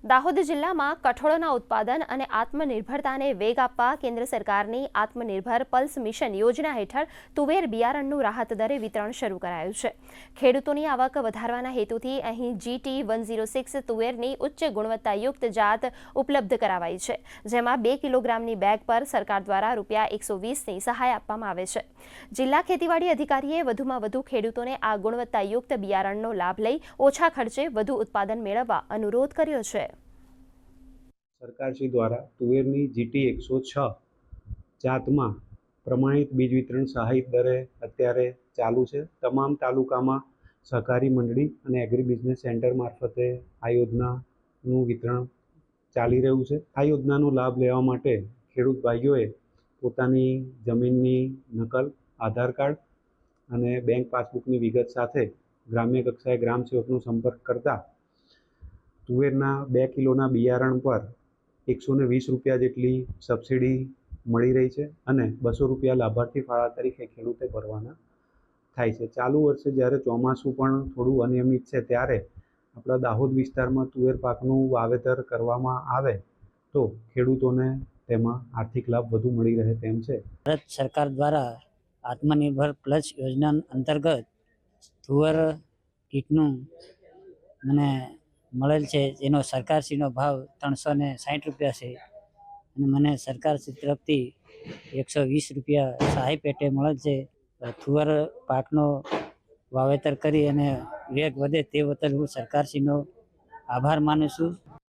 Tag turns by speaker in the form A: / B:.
A: દાહોદ જિલ્લામાં કઠોળના ઉત્પાદન અને આત્મનિર્ભરતાને વેગ આપવા કેન્દ્ર સરકારની આત્મનિર્ભર પલ્સ મિશન યોજના હેઠળ તુવેર બિયારણનું રાહત દરે વિતરણ શરૂ કરાયું છે। ખેડૂતોની આવક વધારવાના હેતુથી અહીં GT106 તુવેરની ઉચ્ચ ગુણવત્તાયુક્ત જાત ઉપલબ્ધ કરાવાઈ છે, જેમાં 2 કિલોગ્રામની બેગ પર સરકાર દ્વારા ₹120ની સહાય આપવામાં આવે છે। જિલ્લા ખેતીવાડી અધિકારીએ વધુમાં વધુ ખેડૂતોને આ ગુણવત્તાયુક્ત બિયારણનો લાભ લઈ ઓછા ખર્ચે વધુ ઉત્પાદન મેળવવા અનુરોધ કર્યો છે।
B: સરકારશ્રી દ્વારા તુવેરની GT106 જાતમાં પ્રમાણિત બીજ વિતરણ સહાય દરે અત્યારે ચાલુ છે। તમામ તાલુકામાં સહકારી મંડળી અને એગ્રી બિઝનેસ સેન્ટર મારફતે આ યોજનાનું વિતરણ ચાલી રહ્યું છે। આ યોજનાનો લાભ લેવા માટે ખેડૂત ભાઈઓએ પોતાની જમીનની નકલ, આધાર કાર્ડ અને બેંક પાસબુકની વિગત સાથે ગ્રામ્ય કક્ષાએ ગ્રામ સેવકનો સંપર્ક કરતા તુવેરના 2 કિલોના બિયારણ પર ₹120 જેટલી સબસિડી મળી રહી છે અને ₹200 લાભાર્થી ફાળા તરીકે ખેડૂતે ભરવાના થાય છે। ચાલુ વર્ષે જ્યારે ચોમાસું પણ થોડું અનિયમિત છે, ત્યારે આપણા દાહોદ વિસ્તારમાં તુવેર પાકનું વાવેતર કરવામાં આવે તો ખેડૂતોને તેમાં આર્થિક લાભ વધુ મળી રહે તેમ છે।
C: ભારત સરકાર દ્વારા આત્મનિર્ભર પ્લસ યોજના અંતર્ગત તુવેર કીટનું મને મળેલ છે, જેનો સરકારશ્રીનો ભાવ ₹360 છે અને મને સરકારશ્રી તરફથી ₹120 સહાય પેટે મળેલ છે। તુવેર પાકનો વાવેતર કરી અને વેગ વધે તે બદલ હું સરકારશ્રીનો આભાર માનું છું।